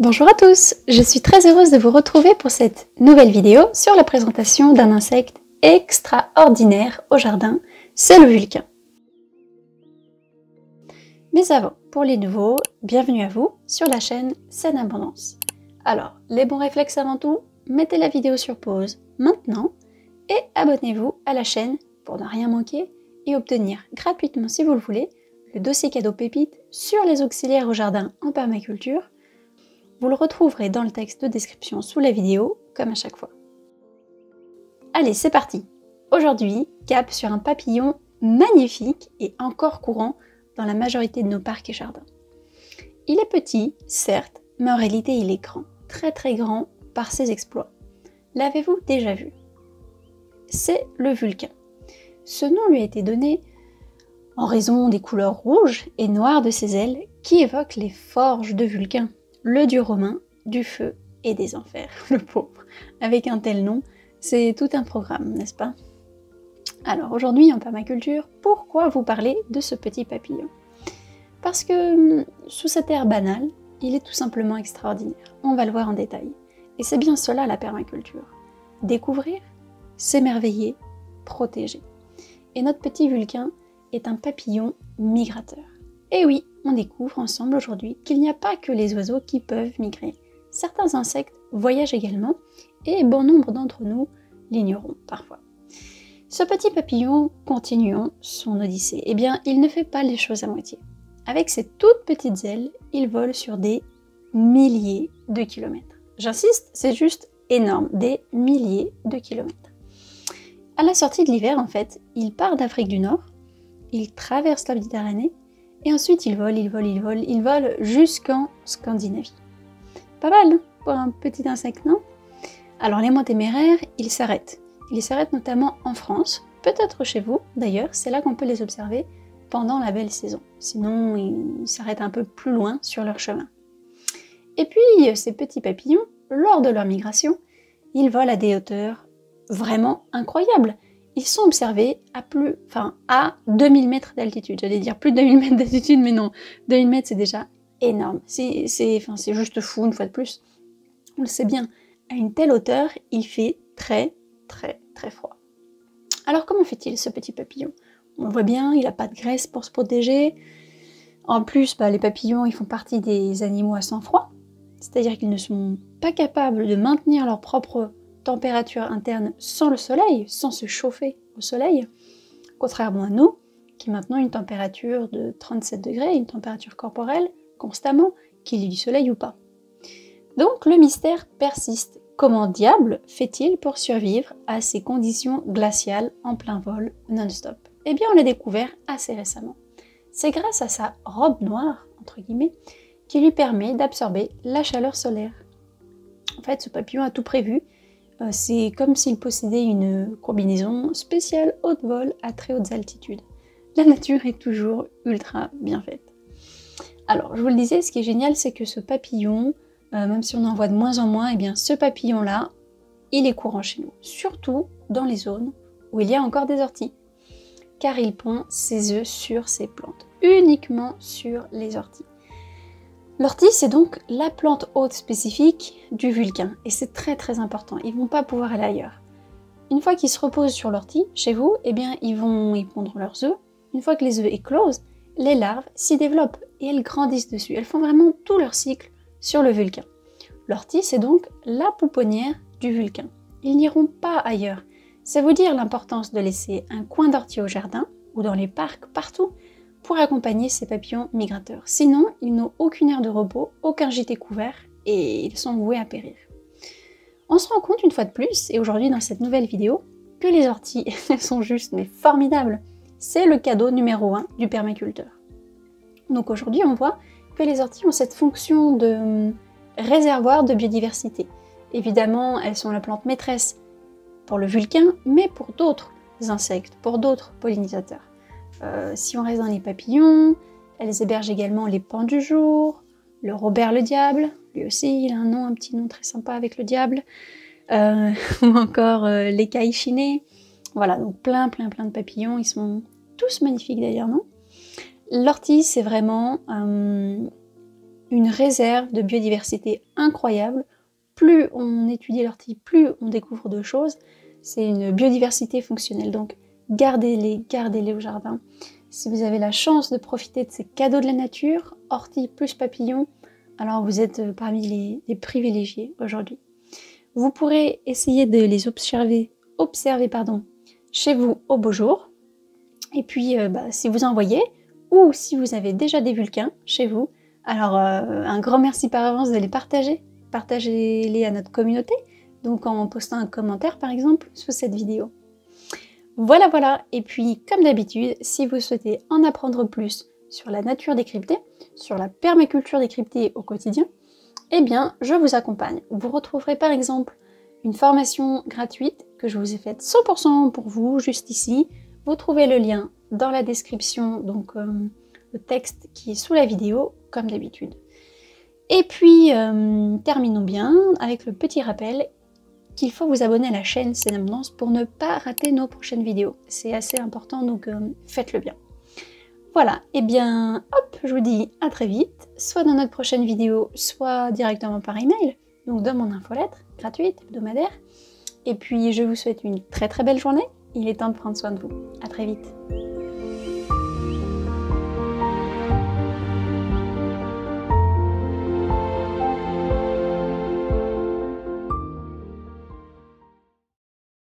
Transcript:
Bonjour à tous, je suis très heureuse de vous retrouver pour cette nouvelle vidéo sur la présentation d'un insecte extraordinaire au jardin, c'est le vulcain. Mais avant, pour les nouveaux, bienvenue à vous sur la chaîne Saine Abondance. Alors, les bons réflexes avant tout, mettez la vidéo sur pause maintenant et abonnez-vous à la chaîne pour ne rien manquer et obtenir gratuitement si vous le voulez le dossier cadeau pépite sur les auxiliaires au jardin en permaculture. Vous le retrouverez dans le texte de description sous la vidéo, comme à chaque fois. Allez, c'est parti! Aujourd'hui, cap sur un papillon magnifique et encore courant dans la majorité de nos parcs et jardins. Il est petit, certes, mais en réalité il est grand, très très grand par ses exploits. L'avez-vous déjà vu? C'est le vulcain. Ce nom lui a été donné en raison des couleurs rouges et noires de ses ailes qui évoquent les forges de Vulcain, le dieu romain du feu et des enfers, le pauvre. Avec un tel nom, c'est tout un programme, n'est-ce pas? Alors aujourd'hui en permaculture, pourquoi vous parler de ce petit papillon? Parce que sous cet air banal, il est tout simplement extraordinaire. On va le voir en détail. Et c'est bien cela la permaculture. Découvrir, s'émerveiller, protéger. Et notre petit vulcain est un papillon migrateur. Et oui, on découvre ensemble aujourd'hui qu'il n'y a pas que les oiseaux qui peuvent migrer. Certains insectes voyagent également et bon nombre d'entre nous l'ignorons parfois. Ce petit papillon, continuons son odyssée. Eh bien, il ne fait pas les choses à moitié. Avec ses toutes petites ailes, il vole sur des milliers de kilomètres. J'insiste, c'est juste énorme, des milliers de kilomètres. À la sortie de l'hiver, en fait, il part d'Afrique du Nord, il traverse la Méditerranée, et ensuite il vole jusqu'en Scandinavie. Pas mal pour un petit insecte, non? Alors les moins téméraires, ils s'arrêtent. Ils s'arrêtent notamment en France, peut-être chez vous d'ailleurs, c'est là qu'on peut les observer pendant la belle saison. Sinon, ils s'arrêtent un peu plus loin sur leur chemin. Et puis, ces petits papillons, lors de leur migration, ils volent à des hauteurs vraiment incroyables. Ils sont observés à 2000 mètres d'altitude. J'allais dire plus de 2000 mètres d'altitude, mais non. 2000 mètres, c'est déjà énorme. C'est juste fou, une fois de plus. On le sait bien, à une telle hauteur, il fait très, très, très froid. Alors, comment fait-il, ce petit papillon? On le voit bien, il n'a pas de graisse pour se protéger. En plus, les papillons, ils font partie des animaux à sang froid. C'est-à-dire qu'ils ne sont pas capables de maintenir leur propre température interne sans le soleil, sans se chauffer au soleil, contrairement à nous, qui maintenons une température de 37 degrés, une température corporelle, constamment, qu'il y ait du soleil ou pas. Donc le mystère persiste. Comment diable fait-il pour survivre à ces conditions glaciales en plein vol, non-stop? Eh bien on l'a découvert assez récemment. C'est grâce à sa robe noire, entre guillemets, qui lui permet d'absorber la chaleur solaire. En fait, ce papillon a tout prévu. C'est comme s'il possédait une combinaison spéciale haut de vol à très hautes altitudes. La nature est toujours ultra bien faite. Alors, je vous le disais, ce qui est génial, c'est que ce papillon, même si on en voit de moins en moins, eh bien, ce papillon-là, il est courant chez nous. Surtout dans les zones où il y a encore des orties. Car il pond ses œufs sur ces plantes. Uniquement sur les orties. L'ortie, c'est donc la plante hôte spécifique du vulcain, et c'est très très important, ils ne vont pas pouvoir aller ailleurs. Une fois qu'ils se reposent sur l'ortie, chez vous, eh bien ils vont y pondre leurs œufs. Une fois que les œufs éclosent, les larves s'y développent et elles grandissent dessus. Elles font vraiment tout leur cycle sur le vulcain. L'ortie, c'est donc la pouponnière du vulcain. Ils n'iront pas ailleurs. C'est vous dire l'importance de laisser un coin d'ortie au jardin, ou dans les parcs, partout, pour accompagner ces papillons migrateurs. Sinon, ils n'ont aucune heure de repos, aucun gîte couvert, et ils sont voués à périr. On se rend compte une fois de plus, et aujourd'hui dans cette nouvelle vidéo, que les orties, elles sont juste mais formidables. C'est le cadeau numéro 1 du permaculteur. Donc aujourd'hui, on voit que les orties ont cette fonction de réservoir de biodiversité. Évidemment, elles sont la plante maîtresse pour le vulcain, mais pour d'autres insectes, pour d'autres pollinisateurs. Si on reste dans les papillons, elles hébergent également les pans du jour, le Robert le diable, lui aussi il a un petit nom très sympa avec le diable, ou encore les caïchinés. Voilà, donc plein de papillons, ils sont tous magnifiques d'ailleurs, non? L'ortie, c'est vraiment une réserve de biodiversité incroyable. Plus on étudie l'ortie, plus on découvre de choses. C'est une biodiversité fonctionnelle, donc gardez-les au jardin. Si vous avez la chance de profiter de ces cadeaux de la nature, ortie plus papillons, alors vous êtes parmi les privilégiés aujourd'hui. Vous pourrez essayer de les observer chez vous au beau jour. Et puis, si vous en voyez, ou si vous avez déjà des vulcains chez vous, alors un grand merci par avance de les partager. Partagez-les à notre communauté, donc en postant un commentaire par exemple sous cette vidéo. Voilà, et puis comme d'habitude, si vous souhaitez en apprendre plus sur la nature décryptée, sur la permaculture décryptée au quotidien, eh bien je vous accompagne. Vous retrouverez par exemple une formation gratuite que je vous ai faite 100% pour vous, juste ici. Vous trouvez le lien dans la description, donc le texte qui est sous la vidéo, comme d'habitude. Et puis, terminons bien avec le petit rappel qu'il faut vous abonner à la chaîne C'est l'Abondance pour ne pas rater nos prochaines vidéos. C'est assez important, donc faites-le bien. Voilà, et bien, hop, je vous dis à très vite, soit dans notre prochaine vidéo, soit directement par email, donc dans mon infolettre, gratuite, hebdomadaire. Et puis, je vous souhaite une très très belle journée. Il est temps de prendre soin de vous. À très vite.